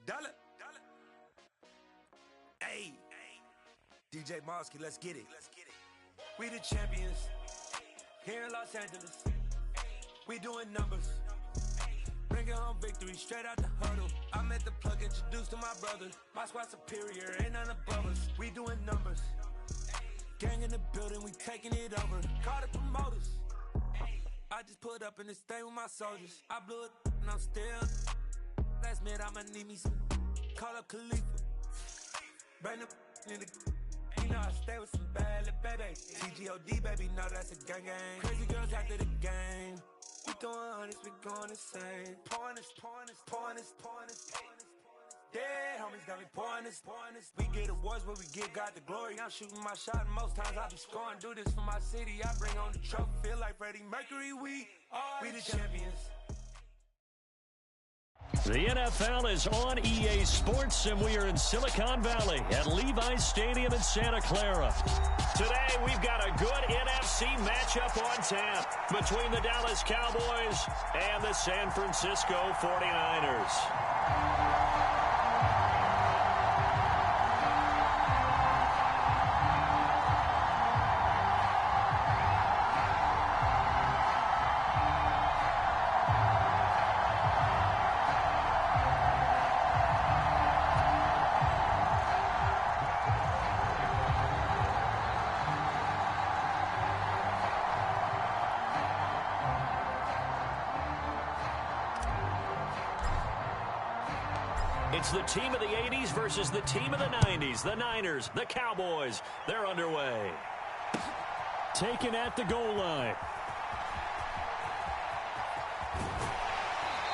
Dollar. Hey, DJ Mosky, let's get it. We the champions here in Los Angeles. We doing numbers. Bringing home victory straight out the huddle. I'm at the plug, introduced to my brothers. My squad superior, ain't none above us. We doing numbers. Gang in the building, we taking it over. Call the promoters. I just put up in this thing with my soldiers. I blew it and I'm still. Last minute I'ma need me some. Call up Khalifa. Bring them in the. You know I stay with some bad little baby. TGOD baby, know that's a gang gang. Crazy girls after the game. We throwing hundreds, we going insane. Pouring this. Dead homies got me pouring this. We get awards where we give God the glory. I'm shooting my shot and most times I be scoring. Do this for my city, I bring on the trophy. Feel like Freddie Mercury, we the champions. The NFL is on EA Sports, and we are in Silicon Valley at Levi's Stadium in Santa Clara. Today, we've got a good NFC matchup on tap between the Dallas Cowboys and the San Francisco 49ers. It's the team of the 80s versus the team of the 90s. The Niners, the Cowboys, they're underway. Taken at the goal line.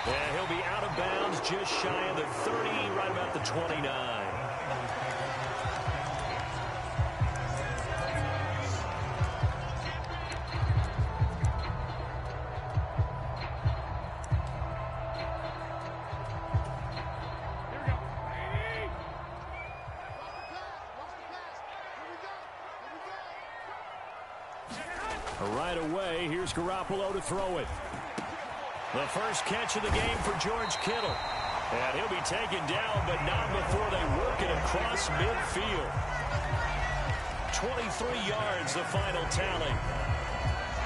And he'll be out of bounds just shy of the 30, right about the 29. Right away, here's Garoppolo to throw it. The first catch of the game for George Kittle. And he'll be taken down, but not before they work it across midfield. 23 yards, the final tally.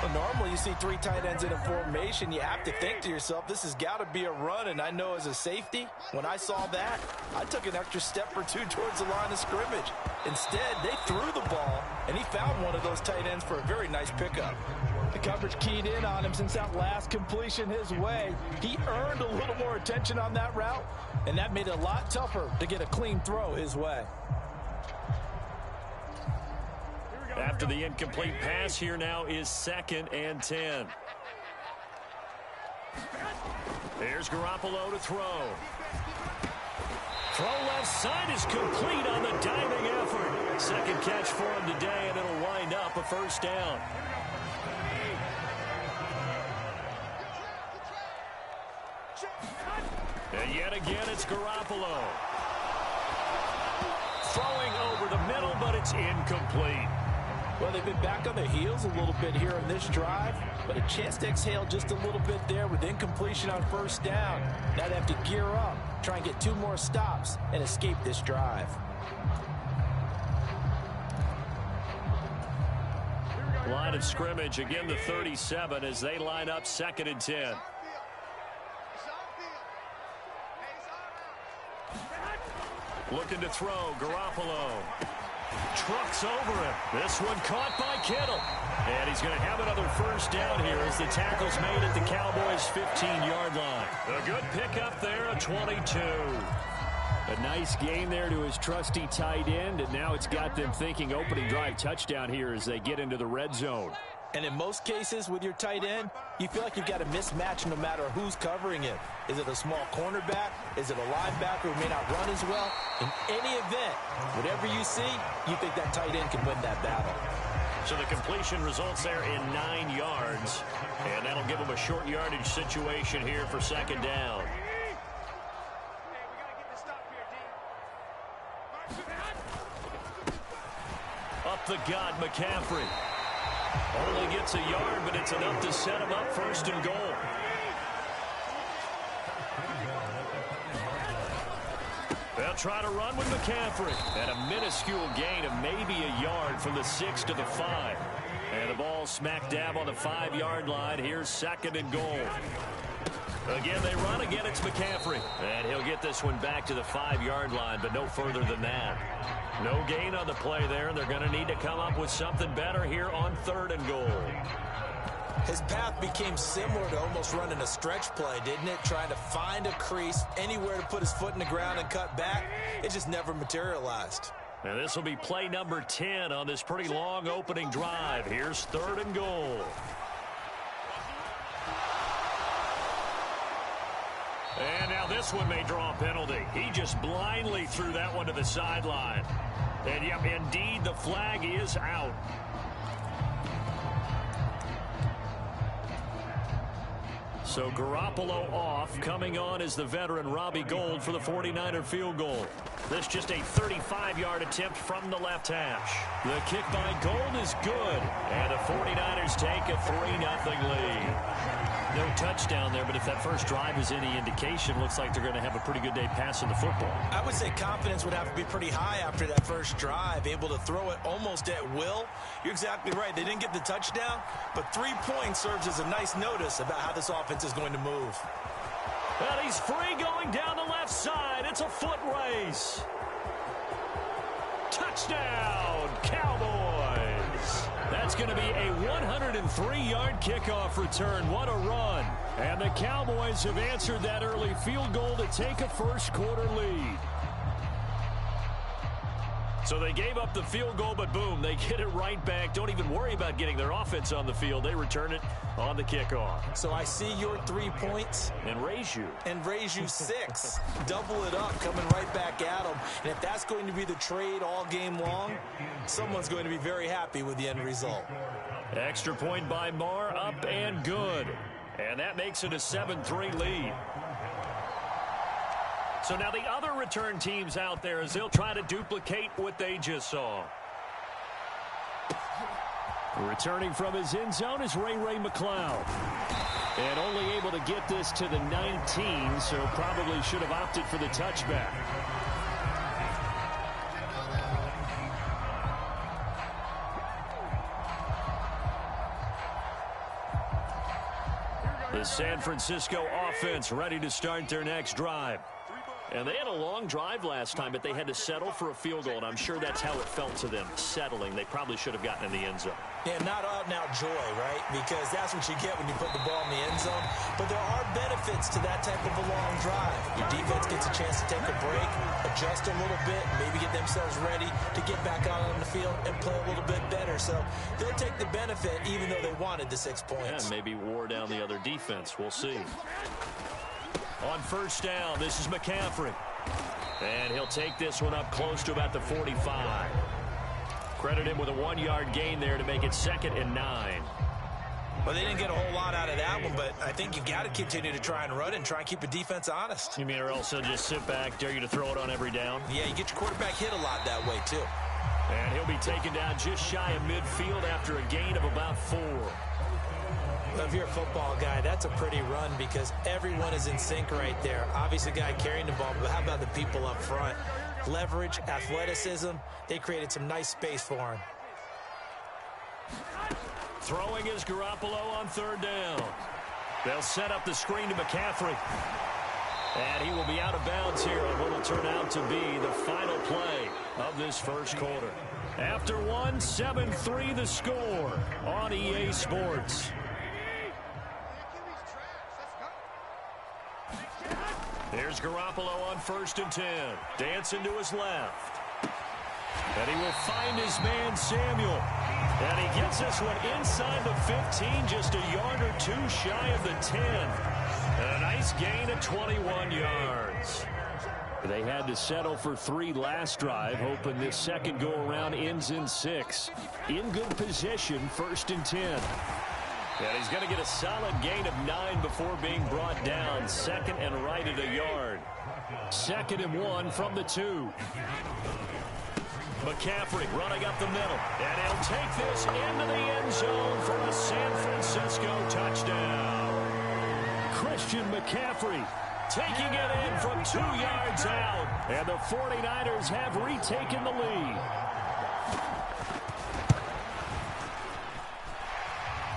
Well, normally you see three tight ends in a formation. You have to think to yourself, this has got to be a run. And I know as a safety, when I saw that, I took an extra step or two towards the line of scrimmage. Instead, they threw the ball, and he found one of those tight ends for a very nice pickup. The coverage keyed in on him since that last completion his way. He earned a little more attention on that route, and that made it a lot tougher to get a clean throw his way. After the incomplete pass, here now is 2nd and 10. Here's Garoppolo to throw. Throw left side is complete on the diving effort. Second catch for him today, and it'll wind up a first down. And yet again, it's Garoppolo. Throwing over the middle, but it's incomplete. Well, they've been back on their heels a little bit here in this drive, but a chance to exhale just a little bit there with incompletion on first down. Now they have to gear up, try and get 2 more stops, and escape this drive. Line of scrimmage, again the 37 as they line up 2nd and 10. Looking to throw, Garoppolo. Trucks over him. This one caught by Kittle. And he's going to have another first down here as the tackle's made at the Cowboys' 15-yard line. A good pickup there, a 22. A nice gain there to his trusty tight end, and now it's got them thinking opening drive touchdown here as they get into the red zone. And in most cases with your tight end, you feel like you've got a mismatch no matter who's covering it. Is it a small cornerback? Is it a linebacker who may not run as well? In any event, whatever you see, you think that tight end can win that battle. So the completion results there in 9 yards, and that'll give them a short yardage situation here for 2nd down. Up the gut, McCaffrey. Only gets a yard, but it's enough to set him up 1st and goal. They'll try to run with McCaffrey. And a minuscule gain of maybe a yard from the 6 to the 5. And the ball smack dab on the 5-yard line. Here's 2nd and goal. Again, they run. Again, it's McCaffrey. And he'll get this one back to the 5-yard line, but no further than that. No gain on the play there. They're going to need to come up with something better here on 3rd and goal. His path became similar to almost running a stretch play, didn't it? Trying to find a crease, anywhere to put his foot in the ground and cut back. It just never materialized. And this will be play number 10 on this pretty long opening drive. Here's 3rd and goal. And now this one may draw a penalty. He just blindly threw that one to the sideline. And, yep, indeed, the flag is out. So Garoppolo off. Coming on is the veteran Robbie Gould for the 49er field goal. This just a 35-yard attempt from the left hash. The kick by Gould is good. And the 49ers take a 3-0 lead. No touchdown there, but if that first drive is any indication, looks like they're going to have a pretty good day passing the football. I would say confidence would have to be pretty high after that first drive, able to throw it almost at will. You're exactly right. They didn't get the touchdown, but 3 points serves as a nice notice about how this offense is going to move. And he's free going down the left side. It's a foot race. Touchdown, Cowboys. That's going to be a 103-yard kickoff return. What a run. And the Cowboys have answered that early field goal to take a first-quarter lead. So they gave up the field goal, but boom, they get it right back. Don't even worry about getting their offense on the field. They return it on the kickoff. So I see your 3 points. And raise you. And raise you 6. Double it up, coming right back at them. And if that's going to be the trade all game long, someone's going to be very happy with the end result. Extra point by Marr, up and good. And that makes it a 7-3 lead. So now the other return teams out there as they'll try to duplicate what they just saw. Returning from his end zone is Ray McCloud. And only able to get this to the 19, so probably should have opted for the touchback. The San Francisco offense ready to start their next drive. And they had a long drive last time, but they had to settle for a field goal, and I'm sure that's how it felt to them, settling. They probably should have gotten in the end zone. Yeah, not out-and-out joy, right? Because that's what you get when you put the ball in the end zone. But there are benefits to that type of a long drive. Your defense gets a chance to take a break, adjust a little bit, maybe get themselves ready to get back out on the field and play a little bit better. So they'll take the benefit even though they wanted the 6 points. Yeah, maybe wore down the other defense. We'll see. On first down, this is McCaffrey. And he'll take this one up close to about the 45. Credit him with a 1-yard gain there to make it 2nd and 9. Well, they didn't get a whole lot out of that one, but I think you've got to continue to try and run and try and keep the defense honest. You mean or else they'll just sit back, dare you to throw it on every down? Yeah, you get your quarterback hit a lot that way, too. And he'll be taken down just shy of midfield after a gain of about 4. If you're a football guy, that's a pretty run because everyone is in sync right there. Obviously, the guy carrying the ball, but how about the people up front? Leverage, athleticism, they created some nice space for him. Throwing is Garoppolo on 3rd down. They'll set up the screen to McCaffrey. And he will be out of bounds here on what will turn out to be the final play of this first quarter. After 1, 7-3 the score on EA Sports. Here's Garoppolo on 1st and 10. Dancing to his left. And he will find his man Samuel. And he gets this one inside the 15, just a yard or 2 shy of the 10. And a nice gain of 21 yards. They had to settle for 3 last drive, hoping this second go-around ends in 6. In good position, 1st and 10. And he's going to get a solid gain of 9 before being brought down. 2nd and right at a yard. 2nd and 1 from the 2. McCaffrey running up the middle. And he'll take this into the end zone for a San Francisco touchdown. Christian McCaffrey taking it in from 2 yards out. And the 49ers have retaken the lead.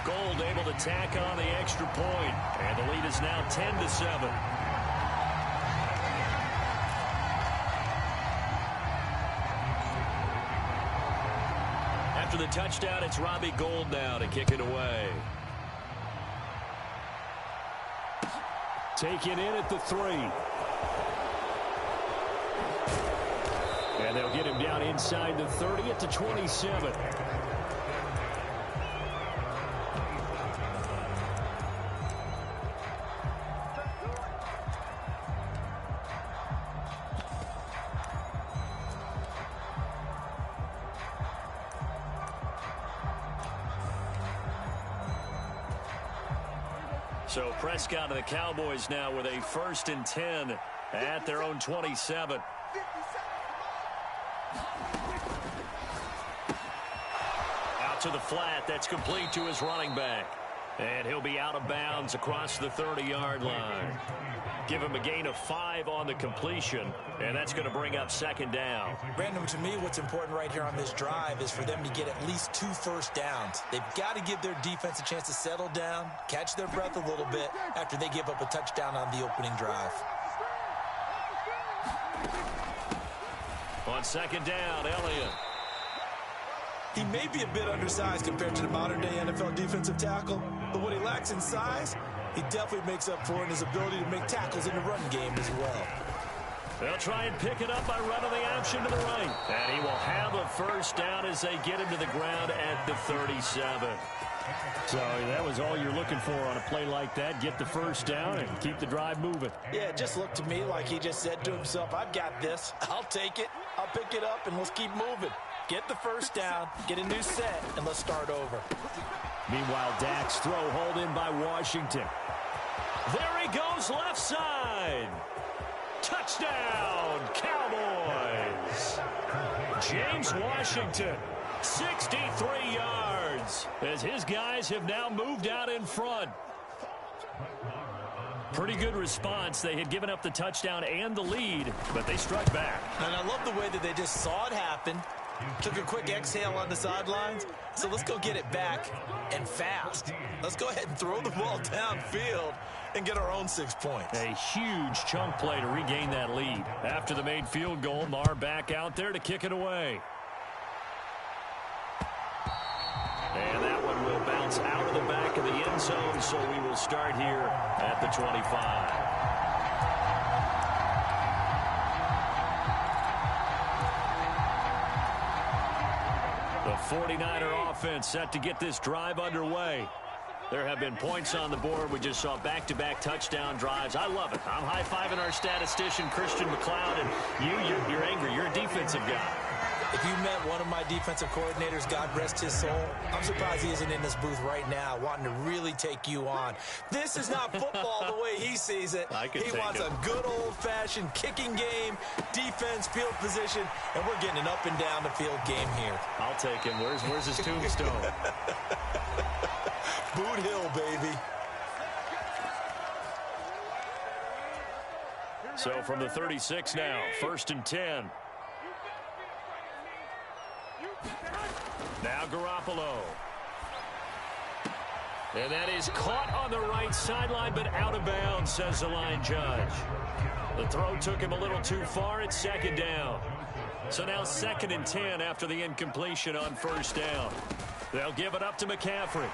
Gold able to tack on the extra point. And the lead is now 10-7. After the touchdown, it's Robbie Gould now to kick it away. Take it in at the 3. And they'll get him down inside the 30 at the 27. So Prescott and the Cowboys now with a 1st and 10 at their own 27. Out to the flat. That's complete to his running back. And he'll be out of bounds across the 30-yard line. Give him a gain of 5 on the completion, and that's going to bring up 2nd down. Brandon, to me, what's important right here on this drive is for them to get at least 2 first downs. They've got to give their defense a chance to settle down, catch their breath a little bit after they give up a touchdown on the opening drive. On 2nd down, Elliott. He may be a bit undersized compared to the modern-day NFL defensive tackle, but what he lacks in size, he definitely makes up for in his ability to make tackles in the run game as well. They'll try and pick it up by running the option to the right. And he will have a 1st down as they get him to the ground at the 37. So that was all you're looking for on a play like that. Get the 1st down and keep the drive moving. Yeah, it just looked to me like he just said to himself, I've got this. I'll take it. I'll pick it up, and let's keep moving. Get the 1st down, get a new set, and let's start over. Meanwhile, Dak's throw hauled in by Washington. There he goes left side. Touchdown, Cowboys. James Washington, 63 yards, as his guys have now moved out in front. Pretty good response. They had given up the touchdown and the lead, but they struck back. And I love the way that they just saw it happen, took a quick exhale on the sidelines. So let's go get it back and fast. Let's go ahead and throw the ball downfield and get our own 6 points. A huge chunk play to regain that lead. After the made field goal, Marr back out there to kick it away. And that one will bounce out of the back of the end zone, so we will start here at the 25. The 49er offense set to get this drive underway. There have been points on the board. We just saw back-to-back touchdown drives. I love it. I'm high-fiving our statistician, Christian McLeod, and you're angry. You're a defensive guy. If you met one of my defensive coordinators, God rest his soul, I'm surprised he isn't in this booth right now wanting to really take you on. This is not football the way he sees it. He wants a good old-fashioned kicking game, defense, field position, and we're getting an up-and-down-the-field game here. I'll take him. Where's his tombstone? Boot Hill, baby. So from the 36 now, 1st and 10. Now Garoppolo. And that is caught on the right sideline, but out of bounds, says the line judge. The throw took him a little too far. It's 2nd down. So now 2nd and 10 after the incompletion on 1st down. They'll give it up to McCaffrey.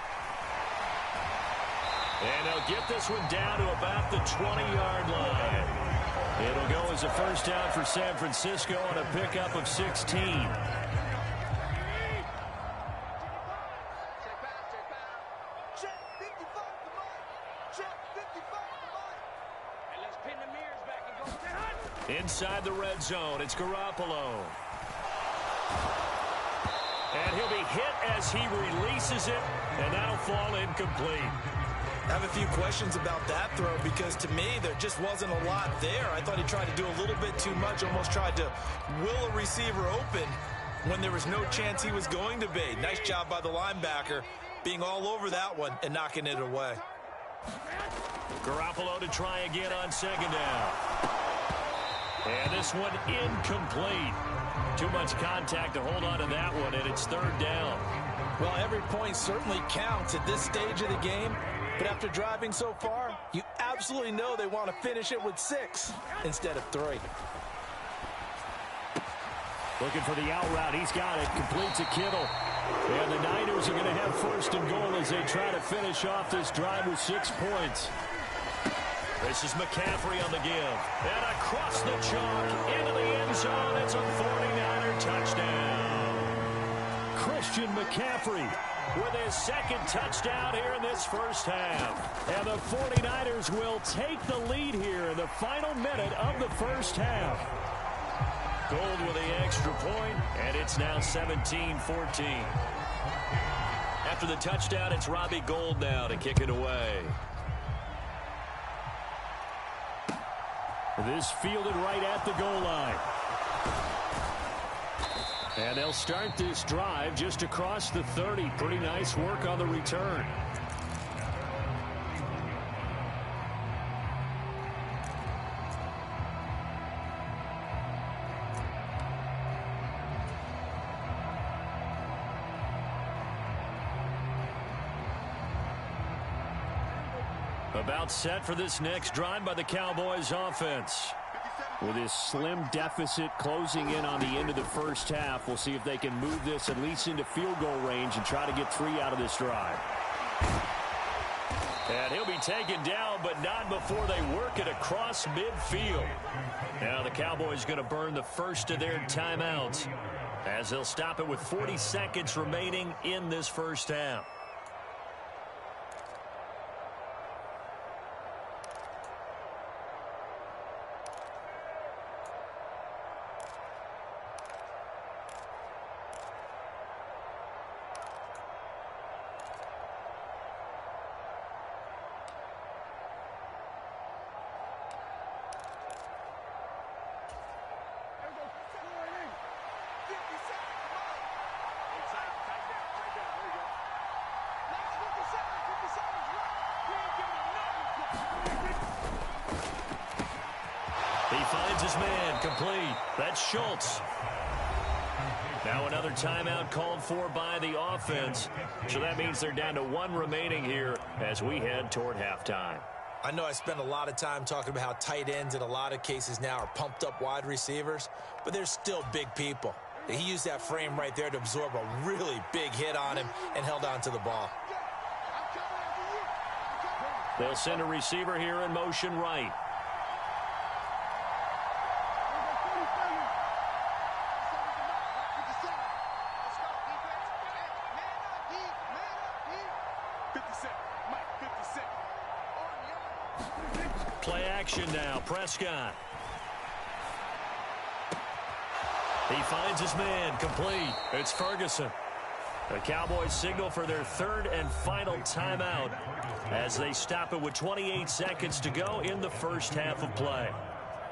And they'll get this one down to about the 20-yard line. It'll go as a 1st down for San Francisco on a pickup of 16. Inside the red zone, it's Garoppolo. And he'll be hit as he releases it, and that'll fall incomplete. I have a few questions about that throw because, to me, there just wasn't a lot there. I thought he tried to do a little bit too much, almost tried to will a receiver open when there was no chance he was going to be. Nice job by the linebacker being all over that one and knocking it away. Garoppolo to try again on second down. And this one incomplete. Too much contact to hold on to that one, and it's third down. Well, every point certainly counts at this stage of the game. But after driving so far, you absolutely know they want to finish it with 6 instead of 3. Looking for the out route. He's got it. Complete to Kittle. And the Niners are going to have first and goal as they try to finish off this drive with 6 points. This is McCaffrey on the give. And across the chalk into the end zone. It's a 49er touchdown. Christian McCaffrey with his second touchdown here in this first half. And the 49ers will take the lead here in the final minute of the first half. Gold with the extra point, and it's now 17-14. After the touchdown, it's Robbie Gould now to kick it away. This fielded right at the goal line. And they'll start this drive just across the 30. Pretty nice work on the return. About set for this next drive by the Cowboys offense. With this slim deficit closing in on the end of the first half, we'll see if they can move this at least into field goal range and try to get 3 out of this drive. And he'll be taken down, but not before they work it across midfield. Now the Cowboys going to burn the first of their timeouts as they'll stop it with 40 seconds remaining in this first half. He finds his man complete. That's Schultz. Now another timeout called for by the offense. So that means they're down to 1 remaining here as we head toward halftime. I know I spend a lot of time talking about how tight ends in a lot of cases now are pumped up wide receivers, but they're still big people. He used that frame right there to absorb a really big hit on him and held on to the ball. They'll send a receiver here in motion right. Play action now. Prescott. He finds his man complete. It's Ferguson. The Cowboys signal for their 3rd and final timeout as they stop it with 28 seconds to go in the first half of play.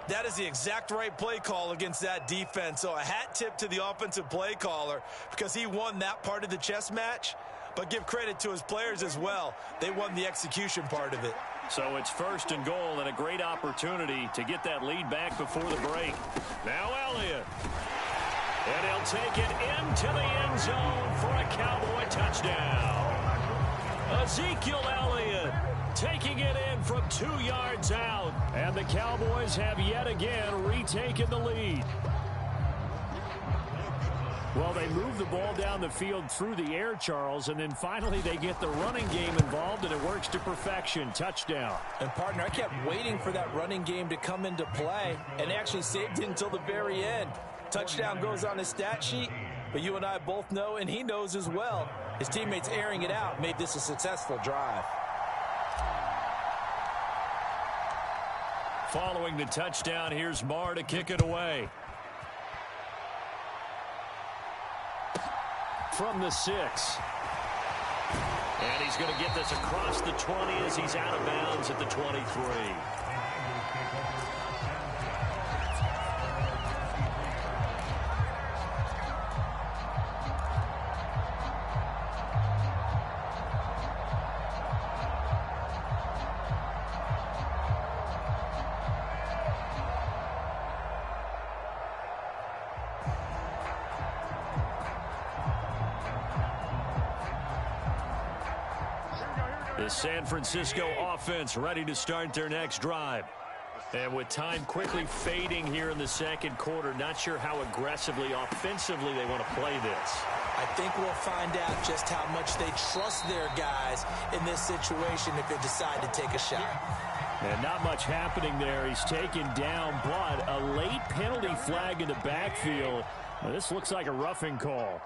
That is the exact right play call against that defense. So a hat tip to the offensive play caller because he won that part of the chess match. But give credit to his players as well. They won the execution part of it. So it's 1st and goal and a great opportunity to get that lead back before the break. Now Elliott. And he'll take it into the end zone for a Cowboy touchdown. Ezekiel Elliott taking it in from 2 yards out. And the Cowboys have yet again retaken the lead. Well, they move the ball down the field through the air, Charles, and then finally they get the running game involved, and it works to perfection. Touchdown. And, partner, I kept waiting for that running game to come into play and actually saved it until the very end. Touchdown goes on his stat sheet, but you and I both know, and he knows as well, his teammates airing it out made this a successful drive. Following the touchdown, here's Marr to kick it away. From the 6. And he's going to get this across the 20 as he's out of bounds at the 23. The San Francisco offense ready to start their next drive. And with time quickly fading here in the second quarter, not sure how aggressively, offensively they want to play this. I think we'll find out just how much they trust their guys in this situation if they decide to take a shot. And not much happening there. He's taken down, but a late penalty flag in the backfield. Now, this looks like a roughing call.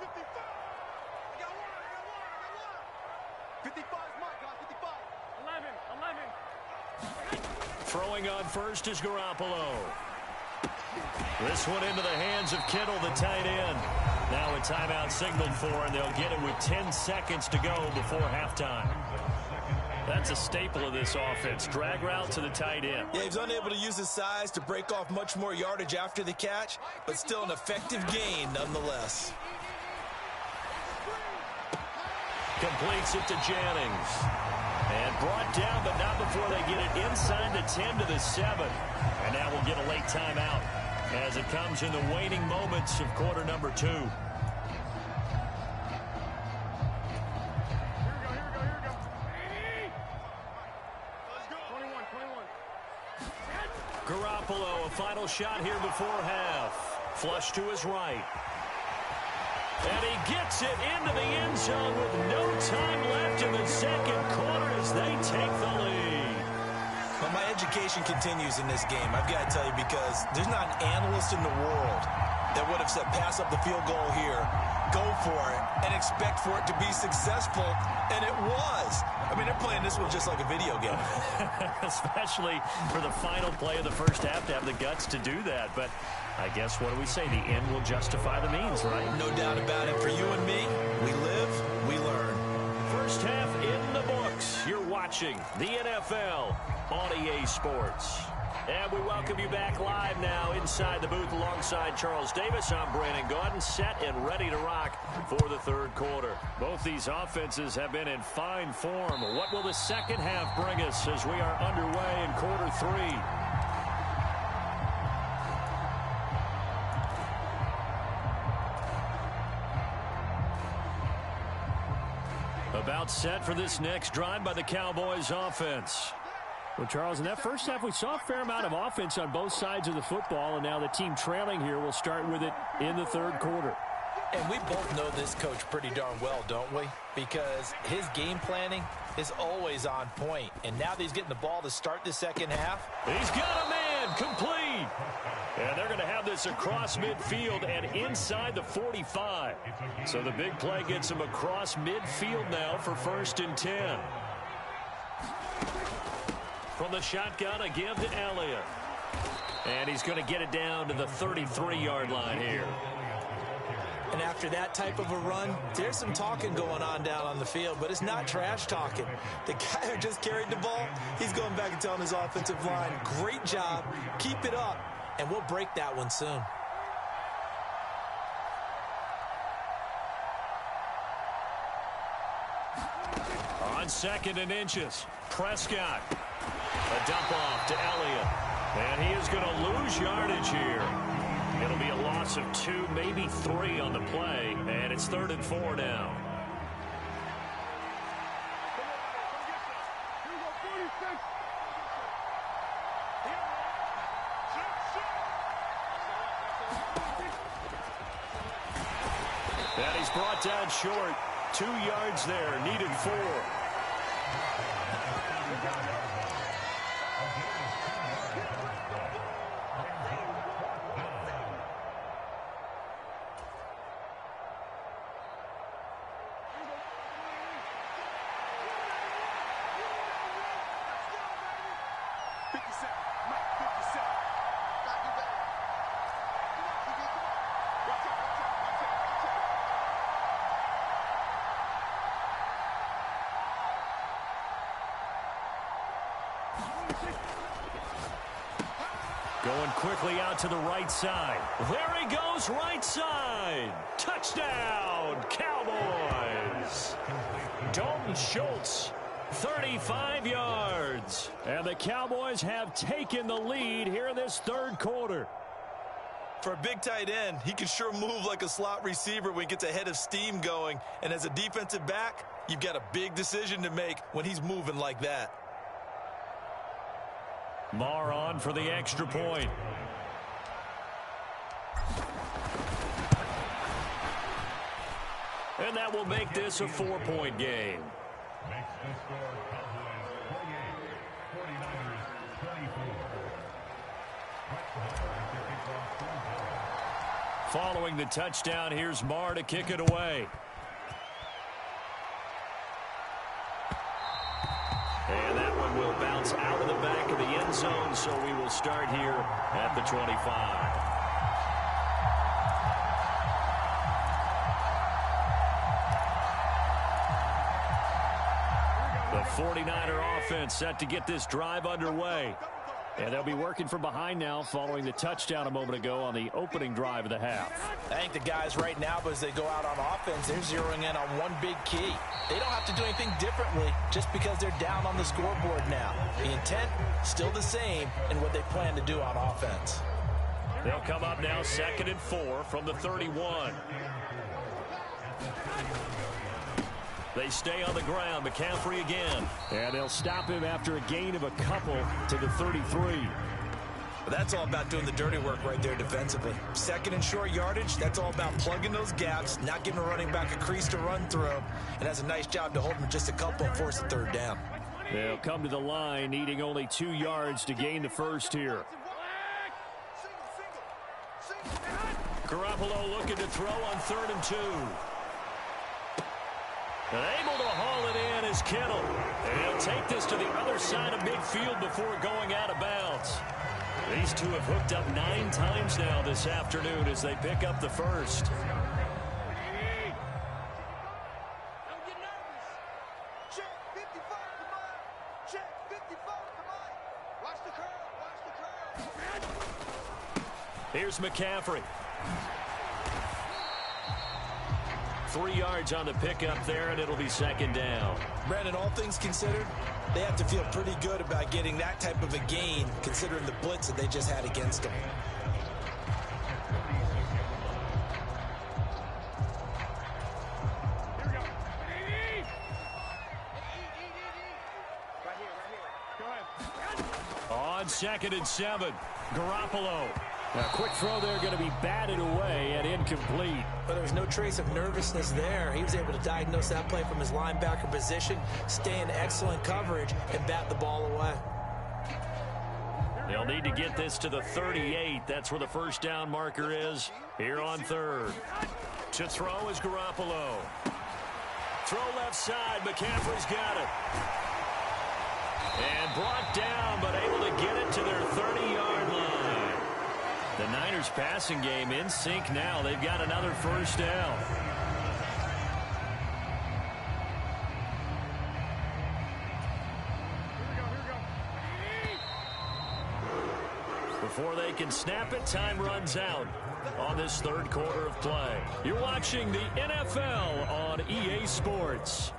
Throwing on first is Garoppolo. This one into the hands of Kittle, the tight end. Now a timeout signaled for, and they'll get it with 10 seconds to go before halftime. That's a staple of this offense. Drag route to the tight end. Yeah, he's unable to use his size to break off much more yardage after the catch, but still an effective gain nonetheless. Completes it to Jennings. And brought down, but not before they get it inside the 10 to the 7. And now we'll get a late timeout as it comes in the waning moments of quarter number 2. Garoppolo, a final shot here before half. Flush to his right. And he gets it into the end zone with no time left in the second quarter as they take the lead. Well, my education continues in this game, I've got to tell you, because there's not an analyst in the world that would have said pass up the field goal here, go for it, and expect for it to be successful, and it was. I mean, they're playing this one just like a video game. Especially for the final play of the first half to have the guts to do that. But I guess, what do we say? The end will justify the means, right? No doubt about it. For you and me, we live, we learn. First half in the books. You're watching the NFL on EA Sports. And we welcome you back live now inside the booth alongside Charles Davis. I'm Brandon Gaudin, set and ready to rock for the third quarter. Both these offenses have been in fine form. What will the second half bring us as we are underway in quarter 3? About set for this next drive by the Cowboys offense. Well, Charles, in that first half, we saw a fair amount of offense on both sides of the football, and now the team trailing here will start with it in the third quarter. And we both know this coach pretty darn well, don't we? Because his game planning is always on point. And now that he's getting the ball to start the second half. He's got a man complete. And they're going to have this across midfield and inside the 45. So the big play gets him across midfield now for 1st and 10. From the shotgun, a give to Elliott. And he's going to get it down to the 33-yard line here. And after that type of a run, there's some talking going on down on the field, but it's not trash talking. The guy who just carried the ball, he's going back and telling his offensive line, great job, keep it up, and we'll break that one soon. On 2nd and inches, Prescott. A dump off to Elliott. And he is going to lose yardage here. It'll be a loss of 2, maybe 3 on the play. And it's 3rd and 4 now. And he's brought down short. 2 yards there, needed 4. Going quickly out to the right side. There he goes, right side. Touchdown, Cowboys. Dalton Schultz, 35 yards. And the Cowboys have taken the lead here in this third quarter. For a big tight end, he can sure move like a slot receiver when he gets a head of steam going. And as a defensive back, you've got a big decision to make when he's moving like that. Marr on for the extra point. And that will make this a 4-point game. Makes the score Cowboys 48, 49ers 24. Following the touchdown, here's Marr to kick it away. And that one will bounce out of the back of the end zone, so we will start here at the 25. The 49er offense set to get this drive underway. And they'll be working from behind now following the touchdown a moment ago on the opening drive of the half. I think the guys right now, as they go out on offense, they're zeroing in on one big key. They don't have to do anything differently just because they're down on the scoreboard now. The intent, still the same in what they plan to do on offense. They'll come up now 2nd and 4 from the 31. They stay on the ground. McCaffrey again. And they'll stop him after a gain of a couple to the 33. But that's all about doing the dirty work right there defensively. 2nd and short yardage, that's all about plugging those gaps, not giving a running back a crease to run through, and has a nice job to hold him just a couple and force the 3rd down. They'll come to the line, needing only 2 yards to gain the first here. Garoppolo looking to throw on 3rd and 2. And able to haul it in is Kittle. And he'll take this to the other side of midfield before going out of bounds. These two have hooked up 9 times now this afternoon as they pick up the first. Here's McCaffrey. 3 yards on the pickup there, and it'll be 2nd down. Brandon, all things considered, they have to feel pretty good about getting that type of a gain, considering the blitz that they just had against them. On 2nd and 7, Garoppolo. A quick throw there, going to be batted away and incomplete. But there was no trace of nervousness there. He was able to diagnose that play from his linebacker position, stay in excellent coverage, and bat the ball away. They'll need to get this to the 38. That's where the first down marker is here on 3rd. To throw is Garoppolo. Throw left side. McCaffrey's got it. And brought down, but able to get it to their 30-yard line. The Niners passing game in sync now. They've got another first down. Before they can snap it, time runs out on this 3rd quarter of play. You're watching the NFL on EA Sports.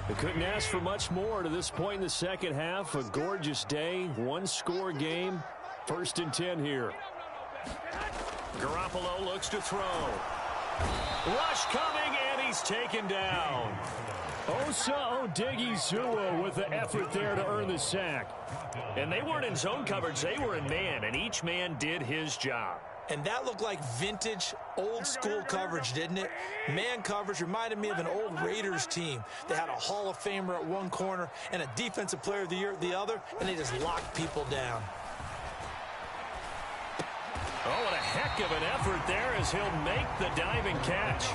They couldn't ask for much more to this point in the second half. A gorgeous day, 1-score game. 1st and 10 here. Garoppolo looks to throw. Rush coming, and he's taken down. Osa Odighizuwa with the effort there to earn the sack. And they weren't in zone coverage, they were in man, and each man did his job. And that looked like vintage, old-school coverage, didn't it? Man coverage reminded me of an old Raiders team. They had a Hall of Famer at one corner and a Defensive Player of the Year at the other, and they just locked people down. Oh, what a heck of an effort there as he'll make the diving catch.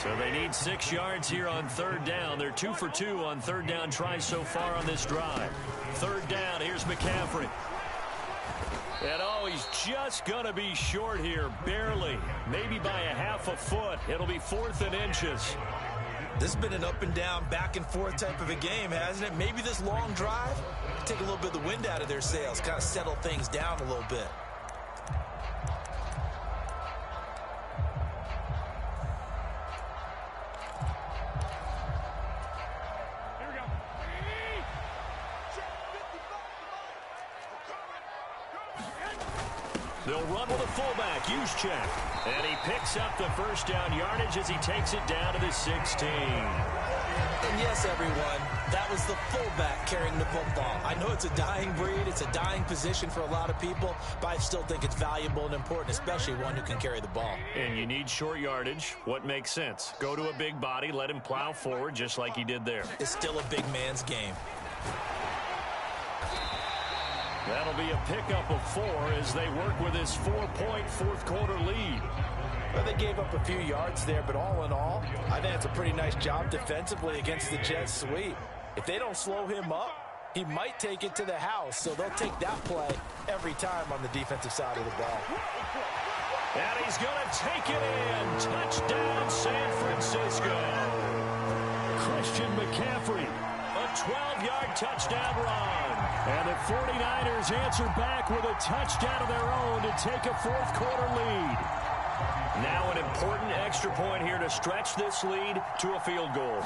So they need 6 yards here on 3rd down. They're 2 for 2 on 3rd down tries so far on this drive. 3rd down, here's McCaffrey. And oh, he's just going to be short here, barely. Maybe by a half a foot. It'll be 4th and inches. This has been an up and down, back and forth type of a game, hasn't it? Maybe this long drive take a little bit of the wind out of their sails, kind of settle things down a little bit. They'll run with a fullback, Juszczyk. And he picks up the first down yardage as he takes it down to the 16. And yes, everyone, that was the fullback carrying the football. I know it's a dying breed, it's a dying position for a lot of people, but I still think it's valuable and important, especially one who can carry the ball. And you need short yardage. What makes sense? Go to a big body, let him plow forward just like he did there. It's still a big man's game. That'll be a pickup of 4 as they work with this 4-point fourth-quarter lead. Well, they gave up a few yards there, but all in all, I think it's a pretty nice job defensively against the Jets sweep. If they don't slow him up, he might take it to the house, so they'll take that play every time on the defensive side of the ball. And he's going to take it in. Touchdown, San Francisco. Christian McCaffrey, a 12-yard touchdown run. And the 49ers answer back with a touchdown of their own to take a fourth-quarter lead. Now an important extra point here to stretch this lead to a field goal.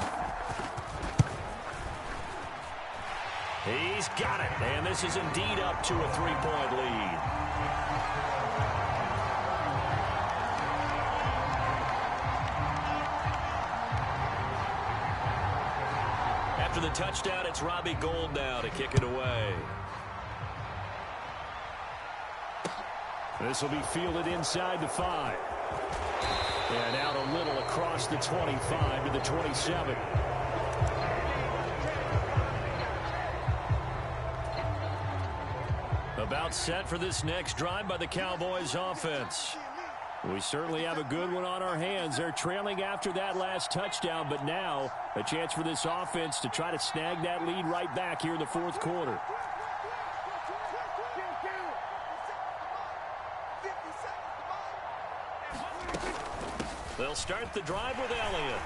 He's got it, and this is indeed up to a 3-point lead. After the touchdown, it's Robbie Gould now to kick it away. This will be fielded inside the 5. And out a little across the 25 to the 27. About set for this next drive by the Cowboys offense. We certainly have a good one on our hands. They're trailing after that last touchdown, but now a chance for this offense to try to snag that lead right back here in the fourth quarter. They'll start the drive with Elliott.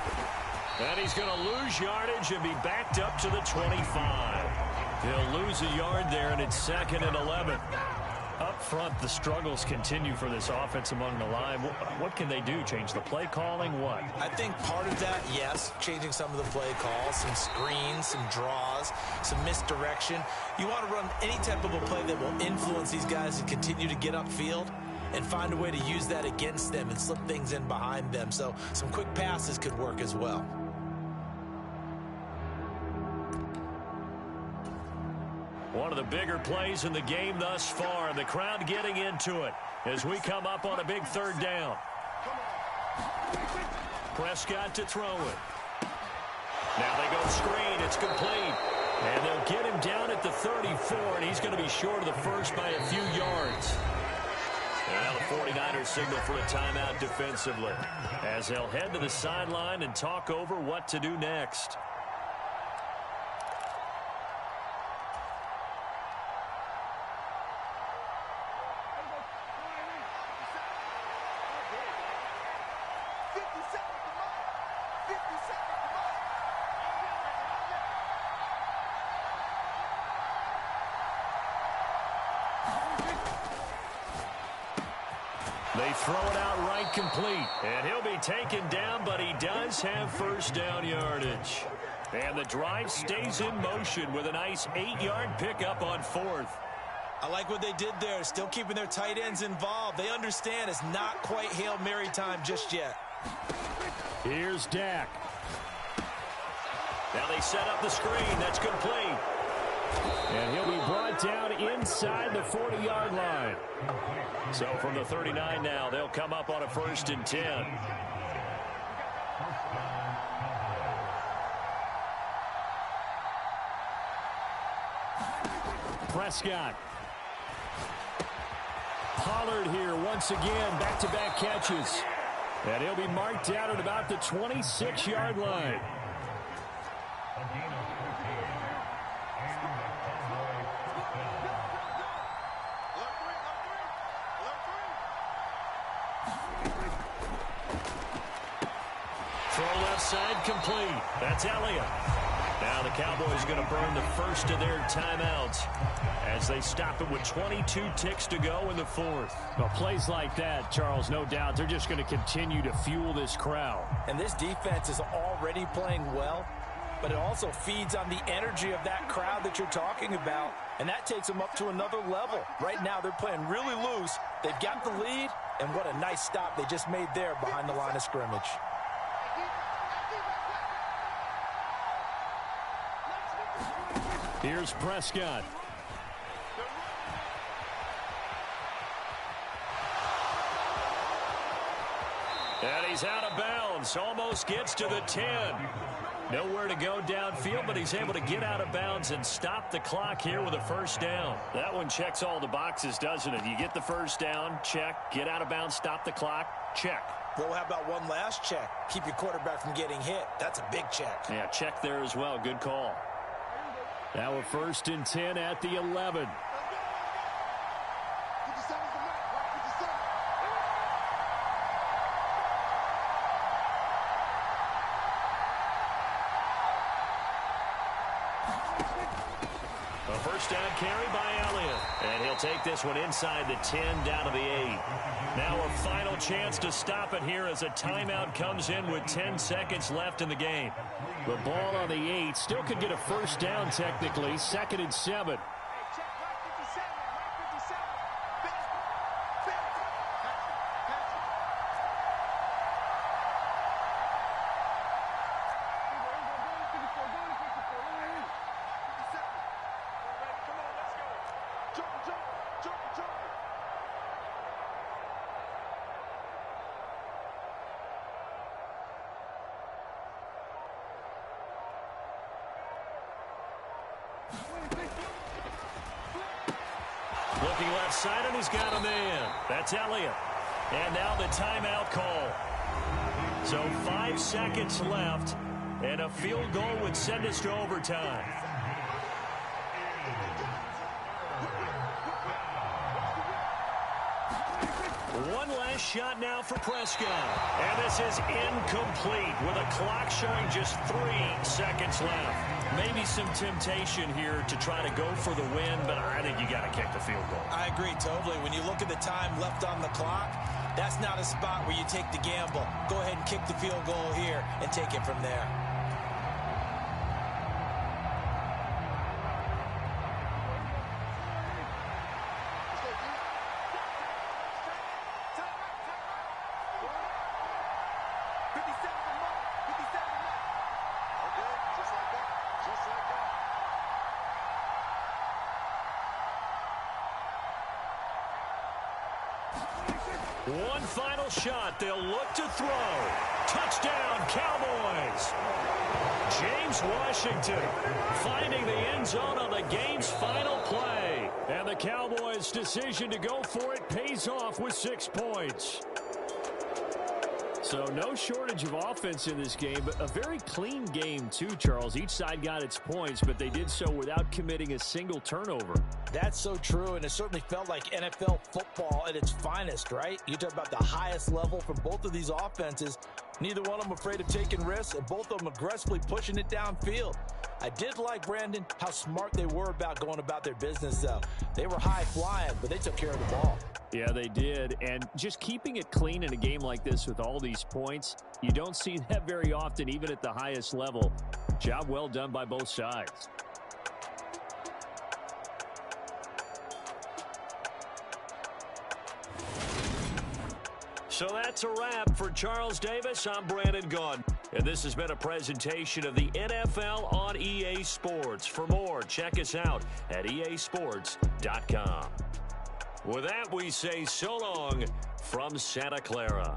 And he's going to lose yardage and be backed up to the 25. He'll lose a yard there, and it's 2nd and 11. Up front, the struggles continue for this offense among the line. What can they do? Change the play calling? What? I think part of that, yes, changing some of the play calls, some screens, some draws, some misdirection. You want to run any type of a play that will influence these guys to continue to get upfield and find a way to use that against them and slip things in behind them. So some quick passes could work as well. One of the bigger plays in the game thus far. The crowd getting into it as we come up on a big 3rd down. Prescott to throw it. Now they go screen. It's complete. And they'll get him down at the 34, and he's going to be short of the first by a few yards. And now the 49ers signal for a timeout defensively as they'll head to the sideline and talk over what to do next. They throw it out right complete. And he'll be taken down, but he does have first down yardage. And the drive stays in motion with a nice 8-yard pickup on 4th. I like what they did there, still keeping their tight ends involved. They understand it's not quite Hail Mary time just yet. Here's Dak. Now they set up the screen. That's complete. And he'll be brought down inside the 40-yard line. So from the 39 now, they'll come up on a 1st and 10. Prescott. Pollard here once again, back-to-back catches. And he'll be marked down at about the 26-yard line. Throw left side complete. That's Elliott. Now the Cowboys going to burn the first of their timeouts as they stop it with 22 ticks to go in the 4th. Well, plays like that, Charles, no doubt, they're just going to continue to fuel this crowd. And this defense is already playing well. but it also feeds on the energy of that crowd that you're talking about, and that takes them up to another level. Right now, they're playing really loose. They've got the lead, and what a nice stop they just made there behind the line of scrimmage. Here's Prescott. And he's out of bounds. Almost gets to the 10. Nowhere to go downfield, but he's able to get out of bounds and stop the clock here with a first down. That one checks all the boxes, doesn't it? You get the first down, check. Get out of bounds, stop the clock, check. Well, how about one last check? Keep your quarterback from getting hit. That's a big check. Yeah, check there as well. Good call. Now we're 1st and 10 at the 11. A first down carry by Elliott. And he'll take this one inside the 10 down to the 8. Now a final chance to stop it here as a timeout comes in with 10 seconds left in the game. The ball on the 8 still could get a first down technically. 2nd and 7. Looking left side, and he's got a man. That's Elliott. And now the timeout call. So 5 seconds left, and a field goal would send us to overtime. One last shot now for Prescott. And this is incomplete with a clock showing just 3 seconds left. Maybe some temptation here to try to go for the win, but I think you got to kick the field goal. I agree totally. When you look at the time left on the clock, that's not a spot where you take the gamble. Go ahead and kick the field goal here and take it from there. One final shot. They'll look to throw. Touchdown, Cowboys. James Washington finding the end zone on the game's final play. And the Cowboys' decision to go for it pays off with 6 points. So no shortage of offense in this game, but a very clean game too, Charles. Each side got its points, but they did so without committing a single turnover. That's so true, and it certainly felt like NFL football at its finest, right? You talk about the highest level from both of these offenses. Neither one of them afraid of taking risks, and both of them aggressively pushing it downfield. I did like, Brandon, how smart they were about going about their business, though. They were high-flying, but they took care of the ball. Yeah, they did, and just keeping it clean in a game like this with all these points, you don't see that very often, even at the highest level. Job well done by both sides. So that's a wrap for Charles Davis. I'm Brandon Gunn, and this has been a presentation of the NFL on EA Sports. For more, check us out at easports.com. With that, we say so long from Santa Clara.